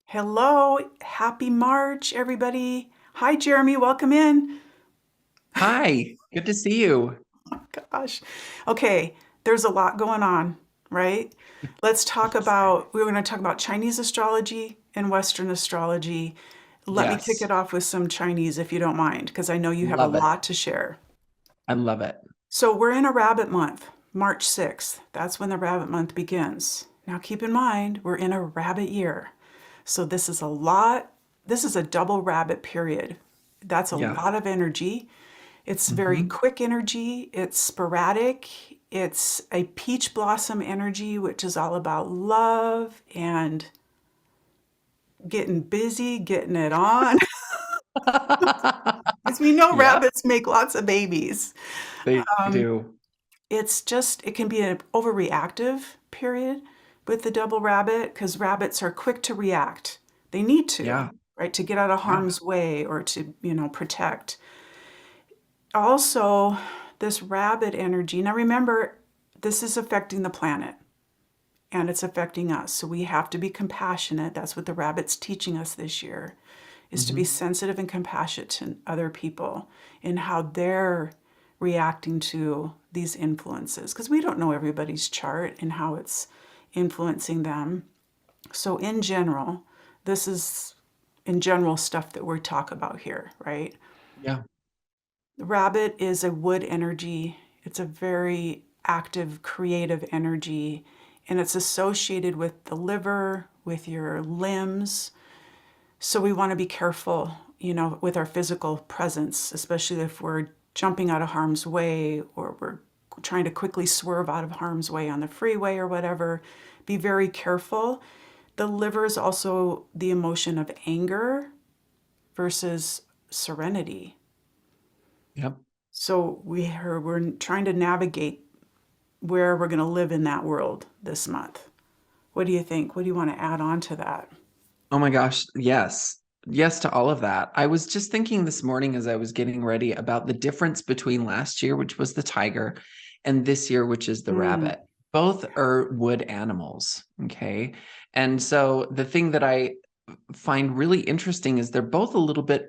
Hello, happy March, everybody. Hi, Jeremy, welcome in. Hi, good to see you. Gosh. Okay, there's a lot going on, right? Yes. We're going to talk about Chinese astrology and Western astrology. Let me kick Yes, it off with some Chinese if you don't mind, because I know you have a love it. lot to share. I love it. So we're in a rabbit month, March 6th. That's when the rabbit month begins. Now keep in mind, we're in a rabbit year. So this is a double rabbit period. That's a Yeah. lot of energy. It's very Hmm. quick energy, it's sporadic, it's a peach blossom energy, which is all about love and getting busy, getting it on. As we know, Yep, rabbits make lots of babies. they Um, do. it can be an overreactive period with the double rabbit because rabbits are quick to react. They need to, Yeah, right, to get out of yeah, harm's way or to, protect. Also, this rabbit energy, now remember, this is affecting the planet and it's affecting us. So we have to be compassionate. That's what the rabbit's teaching us this year, is to be hmm sensitive and compassionate to other people and how they're reacting to these influences because we don't know everybody's chart and how it's influencing them. So this is in general stuff that we talk about here, right? yeah, The rabbit is a wood energy. It's a very active, creative energy, and it's associated with the liver, with your limbs. So we want to be careful, with our physical presence, especially if we're jumping out of harm's way or we're trying to quickly swerve out of harm's way on the freeway or whatever. Be very careful. The liver is also the emotion of anger versus serenity. yep. So we're trying to navigate where we're going to live in that world this month. What do you think? What do you want to add on to that? Oh my gosh, yes. Yes to all of that. I was just thinking this morning as I was getting ready about the difference between last year, which was the tiger, and this year, which is the Mm, rabbit. Both are wood animals. Okay. And so the thing that I find really interesting is they're both a little bit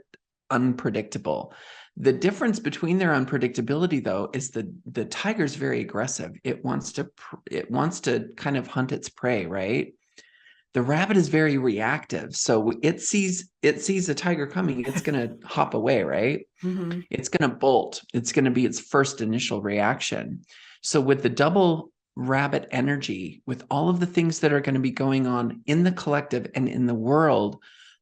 unpredictable. The difference between their unpredictability, though, is the tiger's very aggressive. It wants to kind of hunt its prey, right? The rabbit is very reactive, so it sees a tiger coming, it's going to hop away, right? hmm It's going to bolt. It's going to be its first initial reaction. So with the double rabbit energy, with all of the things that are going to be going on in the collective and in the world,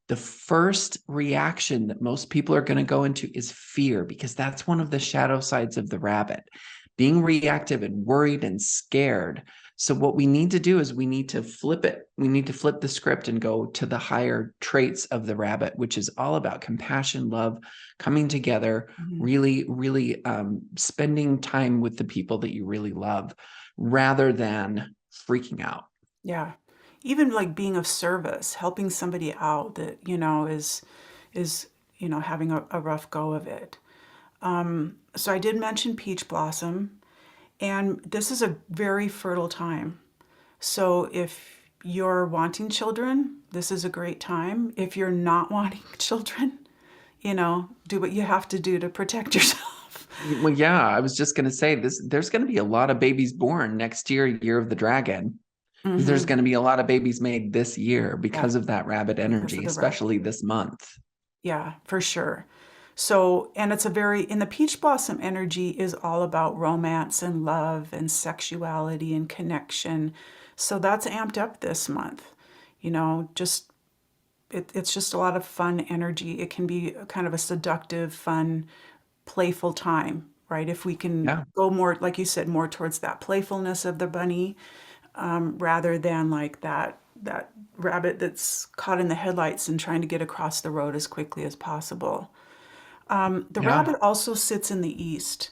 the first reaction that most people are going to go into is fear, because that's one of the shadow sides of the rabbit, being reactive and worried and scared. So what we need to do is we need to flip it. We need to flip the script and go to the higher traits of the rabbit, which is all about compassion, love, coming together, hmm really spending time with the people that you really love rather than freaking out. Yeah. Even like being of service, helping somebody out that, is, having a rough go of it. So I did mention peach blossom, and this is a very fertile time. So if you're wanting children, this is a great time. If you're not wanting children, do what you have to do to protect yourself. Well, yeah, I was just going to say this. There's going to be a lot of babies born next year, year of the dragon. There's hmm going to be a lot of babies made this year Yeah, because of that rabbit because of energy, the rabbit. especially this month. Yeah, for sure. So, and and the peach blossom energy is all about romance and love and sexuality and connection. So that's amped up this month. Just it's just a lot of fun energy. It can be a kind of a seductive, fun, playful time, right? If we can Yeah, go more, like you said, more towards that playfulness of the bunny, rather than like that rabbit that's caught in the headlights and trying to get across the road as quickly as possible. The yeah. rabbit also sits in the east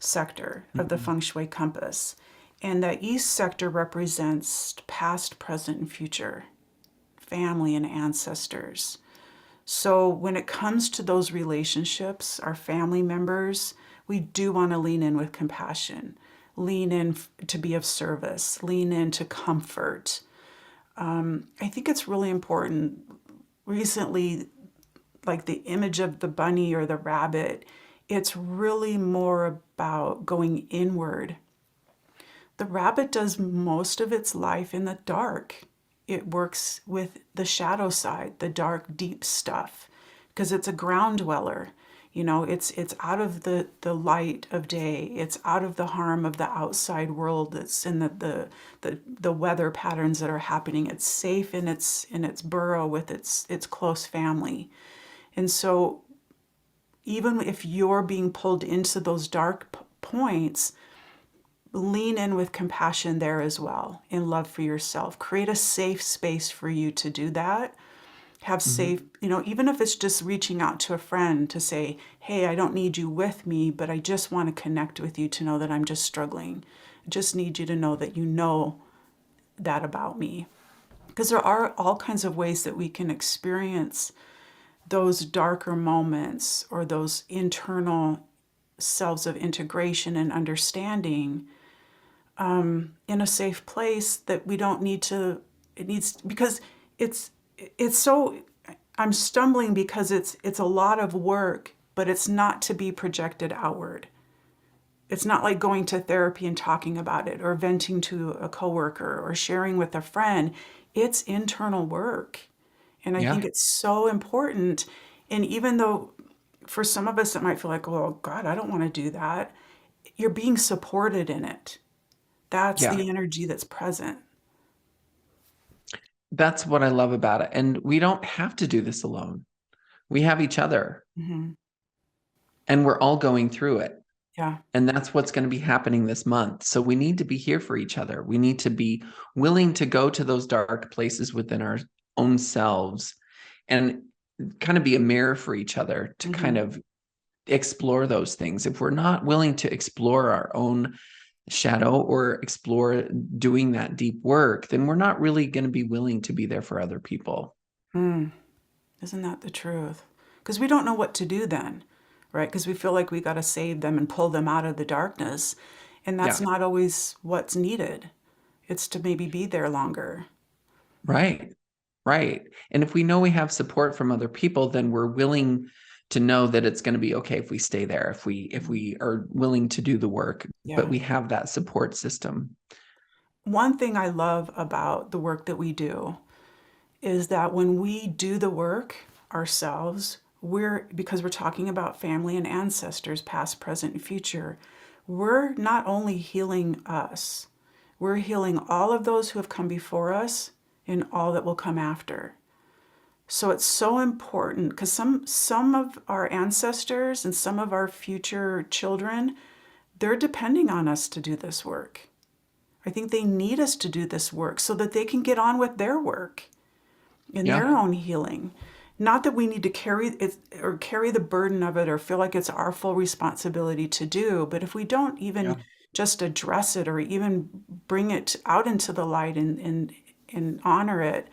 sector of the Mhm. feng shui compass, and that east sector represents past, present, and future, family and ancestors. So when it comes to those relationships, our family members, we do want to lean in with compassion, lean in to be of service, lean in to comfort. I think it's really important. recently, like the image of the bunny or the rabbit, it's really more about going inward. The rabbit does most of its life in the dark. It works with the shadow side, the dark, deep stuff, because it's a ground dweller. You know, it's out of the light of day. It's out of the harm of the outside world that's in the weather patterns that are happening. It's safe in its burrow with its close family. And so even if you're being pulled into those dark points, lean in with compassion there as well, in love for yourself. Create a safe space for you to do that. Have Mhm. safe, you know, even if it's just reaching out to a friend to say, hey, I don't need you with me, but I just want to connect with you to know that I'm just struggling. I just need you to know that you know that about me. Because there are all kinds of ways that we can experience those darker moments or those internal selves of integration and understanding in a safe place that we don't need to. It needs, because it's it's so, I'm stumbling because it's a lot of work, but it's not to be projected outward. It's not like going to therapy and talking about it or venting to a coworker or sharing with a friend. It's internal work. And I think Yeah. it's so important. And even though for some of us it might feel like, oh God, I don't want to do that, you're being supported in it. That's Yeah. the energy that's present. That's what I love about it. And we don't have to do this alone. We have each other Hmm. and we're all going through it. Yeah. And that's what's going to be happening this month. So we need to be here for each other. We need to be willing to go to those dark places within our own selves and kind of be a mirror for each other to kind Hmm. of explore those things. If we're not willing to explore our own shadow or explore doing that deep work, then we're not really going to be willing to be there for other people. Mm. Isn't that the truth? Because we don't know what to do then, right? Because we feel like we got to save them and pull them out of the darkness. And that's Yeah. not always what's needed. It's to maybe be there longer. Right. Right. And if we know we have support from other people, then we're willing to know that it's going to be okay if we stay there, if we are willing to do the work, but Yeah. we have that support system. One thing I love about the work that we do is that when we do the work ourselves, because we're talking about family and ancestors, past, present, and future, we're not only healing us, we're healing all of those who have come before us and all that will come after. So it's so important because some of our ancestors and some of our future children, they're depending on us to do this work. I think they need us to do this work so that they can get on with their work in Yeah. their own healing. Not that we need to carry it or carry the burden of it or feel like it's our full responsibility to do, but if we don't Yeah. even just address it or even bring it out into the light and honor it,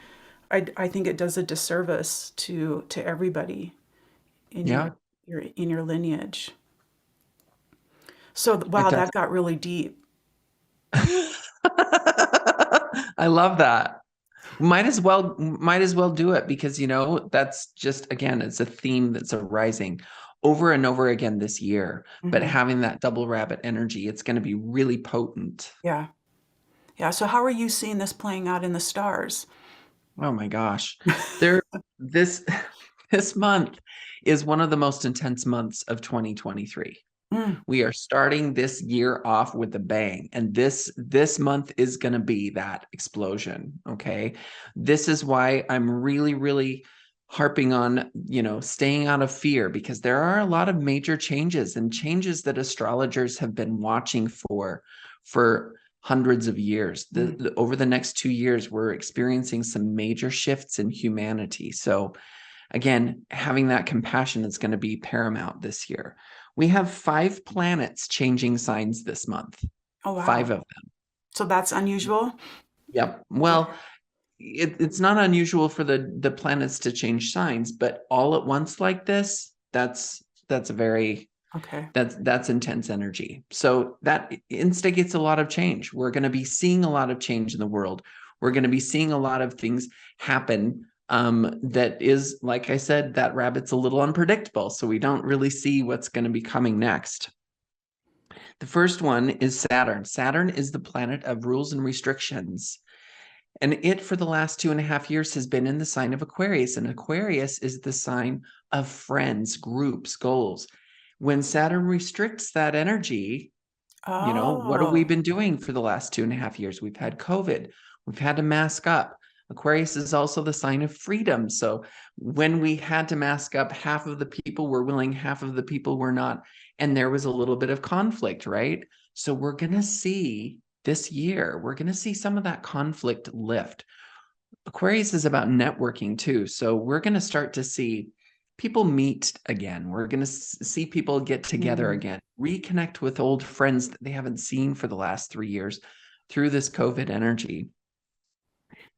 I think it does a disservice to everybody in Yeah. your lineage. So It wow, does. that got really deep. I love that. Might as well do it because that's just again, it's a theme that's arising over and over again this year. But Hmm. having that double rabbit energy, it's going to be really potent. Yeah. Yeah. So how are you seeing this playing out in the stars? Oh my gosh. There this this month is one of the most intense months of 2023. Mm, We are starting this year off with a bang, and this month is going to be that explosion, okay? This is why I'm really harping on, staying out of fear, because there are a lot of major changes and changes that astrologers have been watching for hundreds of years. mm. Over the next 2 years, we're experiencing some major shifts in humanity. So again, having that compassion is going to be paramount this year. We have 5 planets changing signs this month, Oh, five wow. of them. So that's unusual? Yep. Well, Okay. it's not unusual for the planets to change signs, but all at once like this, that's a very Okay. that's intense energy. So that instigates a lot of change. We're going to be seeing a lot of change in the world. We're going to be seeing a lot of things happen that is, like I said, that rabbit's a little unpredictable. So we don't really see what's going to be coming next. The first one is Saturn. Saturn is the planet of rules and restrictions. And it, for the last 2.5 years, has been in the sign of Aquarius. And Aquarius is the sign of friends, groups, goals. When Saturn restricts that energy, what have we Oh. been doing for the last 2.5 years? We've had COVID. We've had to mask up. Aquarius is also the sign of freedom. So when we had to mask up, half of the people were willing, half of the people were not. And there was a little bit of conflict, right? So we're going to see this year, we're going to see some of that conflict lift. Aquarius is about networking too. So we're going to start to see people meet again. We're going to see people get together again, reconnect with old friends that they haven't seen for the last 3 years through this COVID energy.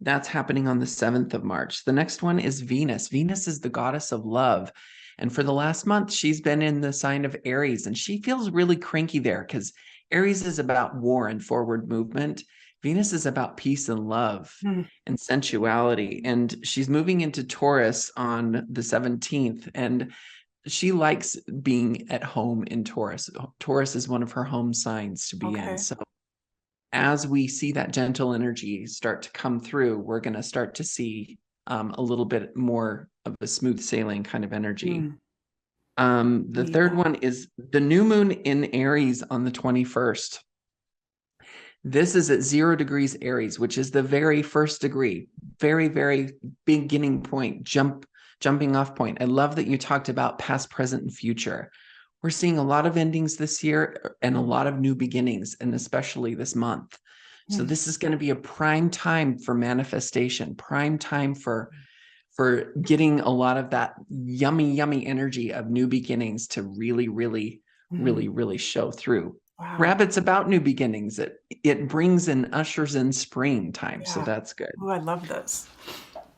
That's happening on the 7th of March. The next one is Venus. Venus is the goddess of love. And for the last month, she's been in the sign of Aries, and she feels really cranky there because Aries is about war and forward movement. Venus is about peace and love and sensuality. And she's moving into Taurus on the 17th. And she likes being at home in Taurus. Taurus is one of her home signs to be in. Okay. So as we see that gentle energy start to come through, we're going to start to see a little bit more of a smooth sailing kind of energy. The Need third that. one is the new moon in Aries on the 21st. This is at 0 degrees Aries, which is the very first degree, very, very beginning point, jumping off point. I love that you talked about past, present, and future. We're seeing a lot of endings this year and a lot of new beginnings, and especially this month. So this is going to be a prime time for manifestation, prime time for getting a lot of that yummy, yummy energy of new beginnings to really, really, really, really show through. Wow. Rabbit's about new beginnings. It brings and ushers in springtime. So Yeah. that's good. Oh, I love this.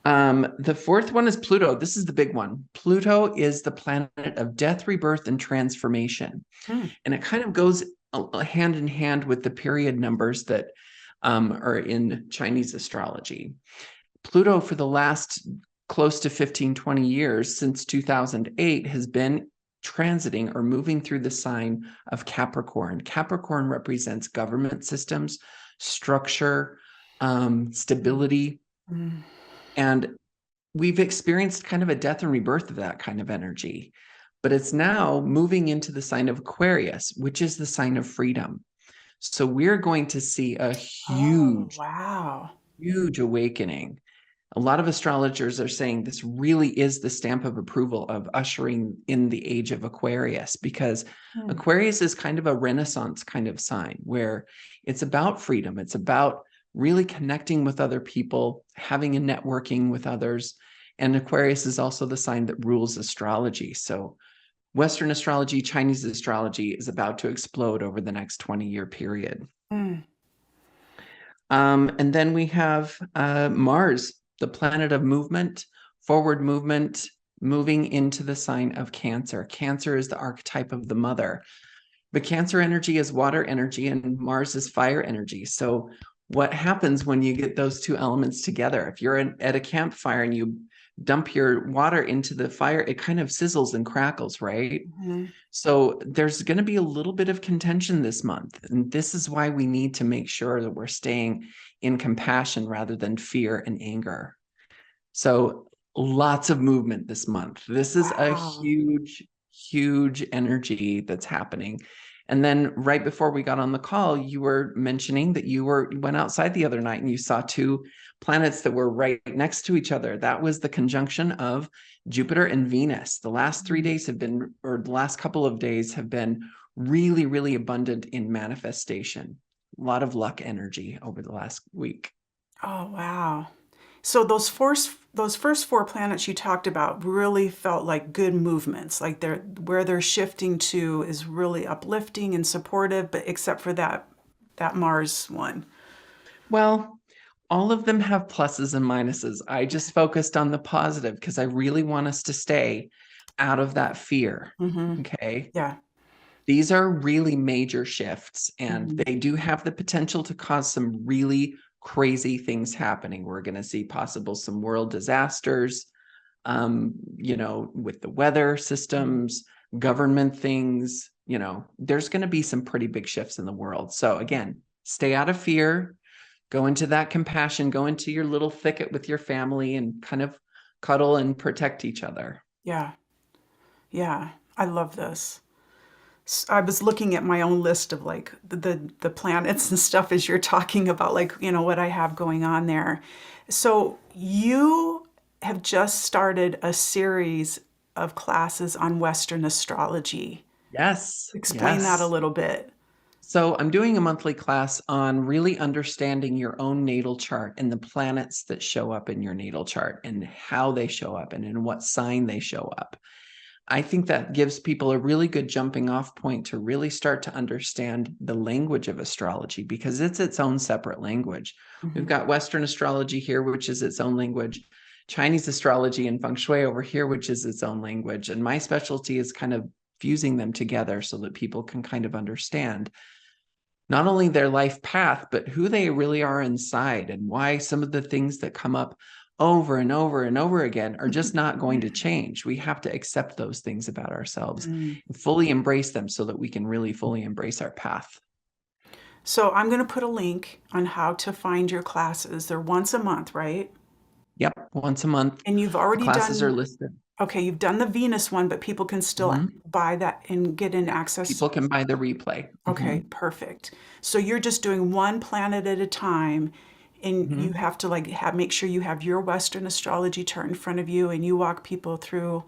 The fourth one is Pluto. This is the big one. Pluto is the planet of death, rebirth, and transformation. And it kind of goes hand in hand with the period numbers that are in Chinese astrology. Pluto, for the last close to 15, 20 years, since 2008, has been transiting or moving through the sign of Capricorn. Capricorn represents government systems, structure, stability. And we've experienced kind of a death and rebirth of that kind of energy. But it's now moving into the sign of Aquarius, which is the sign of freedom. So we're going to see a Oh, huge, wow. huge awakening. A lot of astrologers are saying this really is the stamp of approval of ushering in the age of Aquarius, because Aquarius is kind of a Renaissance kind of sign where it's about freedom. It's about really connecting with other people, having a networking with others. And Aquarius is also the sign that rules astrology. So Western astrology, Chinese astrology is about to explode over the next 20-year period. And then we have Mars, the planet of movement, forward movement, moving into the sign of Cancer. Cancer is the archetype of the mother. But Cancer energy is water energy and Mars is fire energy. So what happens when you get those two elements together? If you're at a campfire and you dump your water into the fire, it kind of sizzles and crackles, right? So there's going to be a little bit of contention this month. And this is why we need to make sure that we're staying in compassion rather than fear and anger. So lots of movement this month. This is a huge, huge energy that's happening. And then right before we got on the call, you were mentioning that you went outside the other night and you saw two planets that were right next to each other. That was the conjunction of Jupiter and Venus. The last 3 days have been, or the last couple of days have been really, really abundant in manifestation. A lot of luck energy over the last week. Oh, wow. So those first four planets you talked about really felt like good movements, like where they're shifting to is really uplifting and supportive, but except for that Mars one. Well, all of them have pluses and minuses. I just focused on the positive because I really want us to stay out of that fear. Okay. Yeah. These are really major shifts and they do have the potential to cause some really crazy things happening. We're going to see possible some world disasters, with the weather systems, government things, there's going to be some pretty big shifts in the world. So again, stay out of fear, go into that compassion, go into your little thicket with your family and kind of cuddle and protect each other. Yeah. Yeah. I love this. I was looking at my own list of like the planets and stuff as you're talking about, like, what I have going on there. So you have just started a series of classes on Western astrology. Yes. Explain that a Yes. little bit. So I'm doing a monthly class on really understanding your own natal chart and the planets that show up in your natal chart and how they show up and in what sign they show up. I think that gives people a really good jumping off point to really start to understand the language of astrology, because it's its own separate language. We've Hmm. got Western astrology here, which is its own language, Chinese astrology and feng shui over here, which is its own language. And my specialty is kind of fusing them together so that people can kind of understand not only their life path, but who they really are inside and why some of the things that come up over and over and over again are just not going to change. We have to accept those things about ourselves Mm. and fully embrace them so that we can really fully embrace our path. So I'm going to put a link on how to find your classes. They're once a month, right? Yep, once a month. And you've The already classes are done, listed. okay, you've done the Venus one, but people can still Mhm. buy that and get in access. People can buy the replay. Okay, perfect. So you're just doing one planet at a time, and you Mhm. have to like make sure you have your Western astrology chart in front of you, and you walk people through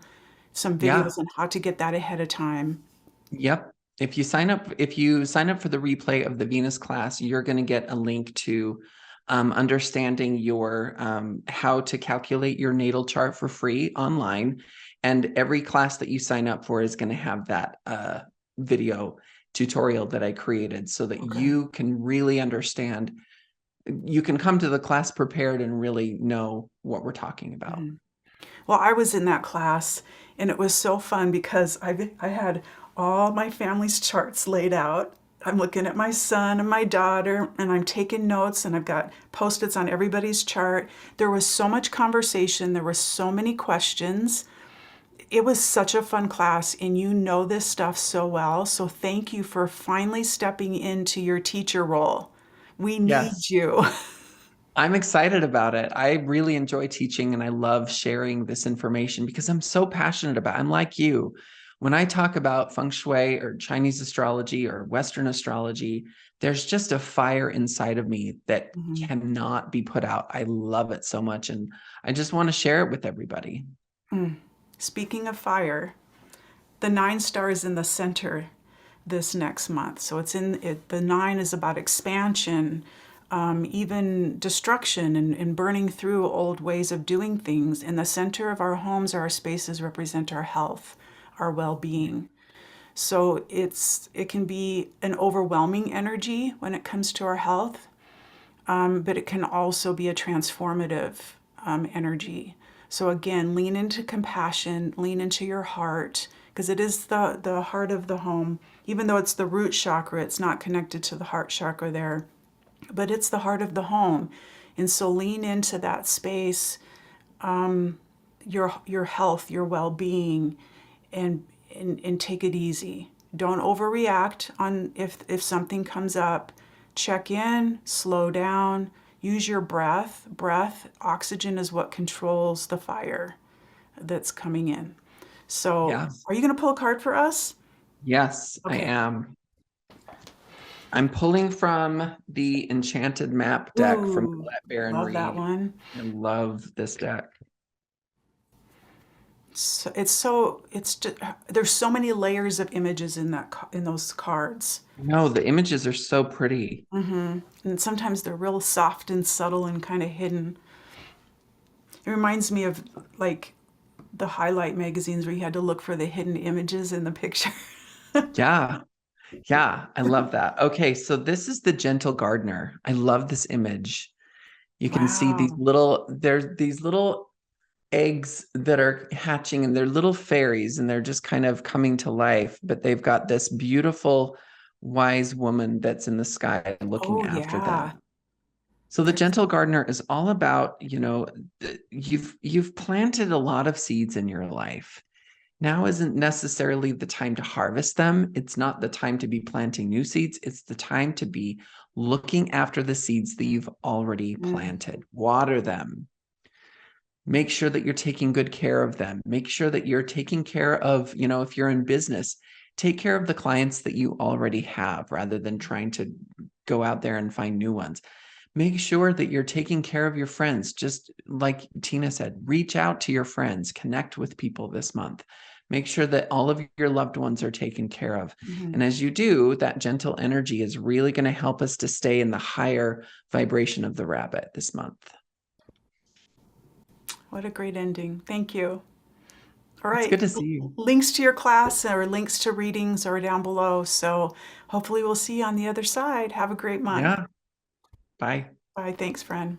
some Yeah. videos on how to get that ahead of time. Yep. If you sign up for the replay of the Venus class, you're going to get a link to understanding your how to calculate your natal chart for free online. And every class that you sign up for is going to have that video tutorial that I created so that Okay. you can really understand. You can come to the class prepared and really know what we're talking about. Mhm. Well, I was in that class, and it was so fun because I had all my family's charts laid out. I'm looking at my son and my daughter, and I'm taking notes, and I've got post-its on everybody's chart. There was so much conversation. There were so many questions. It was such a fun class, and you know this stuff so well. So thank you for finally stepping into your teacher role. We need Yes. you. I'm excited about it. I really enjoy teaching and I love sharing this information because I'm so passionate about it. I'm like you. When I talk about feng shui or Chinese astrology or Western astrology, there's just a fire inside of me that Mhm. cannot be put out. I love it so much and I just want to share it with everybody. Mm. Speaking of fire, the 9 star is in the center this next month. So it's in it. The 9 is about expansion, even destruction and burning through old ways of doing things. In the center of our homes, our spaces represent our health, our well-being. So it can be an overwhelming energy when it comes to our health, but it can also be a transformative energy. So again, lean into compassion, lean into your heart, because it is the heart of the home. Even though it's the root chakra, it's not connected to the heart chakra there, but it's the heart of the home. And so lean into that space, your health, your well-being, and take it easy. Don't overreact on if something comes up. Check in, slow down, use your breath. Breath, oxygen is what controls the fire that's coming in. So, Yeah. are you going to pull a card for us? Yes, I Okay. am. I'm pulling from the Enchanted Map deck from Ooh, Colette Baron love that Reed. one. I love this deck. So, it's just, there's so many layers of images in in those cards. No, the images are so pretty. And sometimes they're real soft and subtle and kind of hidden. It reminds me of like the highlight magazines where you had to look for the hidden images in the picture. Yeah. Yeah, I love that. Okay, so this is the Gentle Gardener. I love this image. You can see Wow. there's these little eggs that are hatching and they're little fairies and they're just kind of coming to life, but they've got this beautiful wise woman that's in the sky looking Oh, after them. yeah. So the gentle gardener is all about, you've planted a lot of seeds in your life. Now isn't necessarily the time to harvest them. It's not the time to be planting new seeds. It's the time to be looking after the seeds that you've already planted. Water them. Make sure that you're taking good care of them. Make sure that you're taking care of, if you're in business, take care of the clients that you already have rather than trying to go out there and find new ones. Make sure that you're taking care of your friends. Just like Tina said, reach out to your friends, connect with people this month. Make sure that all of your loved ones are taken care of. And as you do, that gentle energy is really going to help us to stay in the higher vibration of the rabbit this month. What a great ending. Thank you. All It's right. good to see you. Links to your class or links to readings are down below. So hopefully we'll see you on the other side. Have a great month. Yeah. Bye. Bye. Thanks, friend.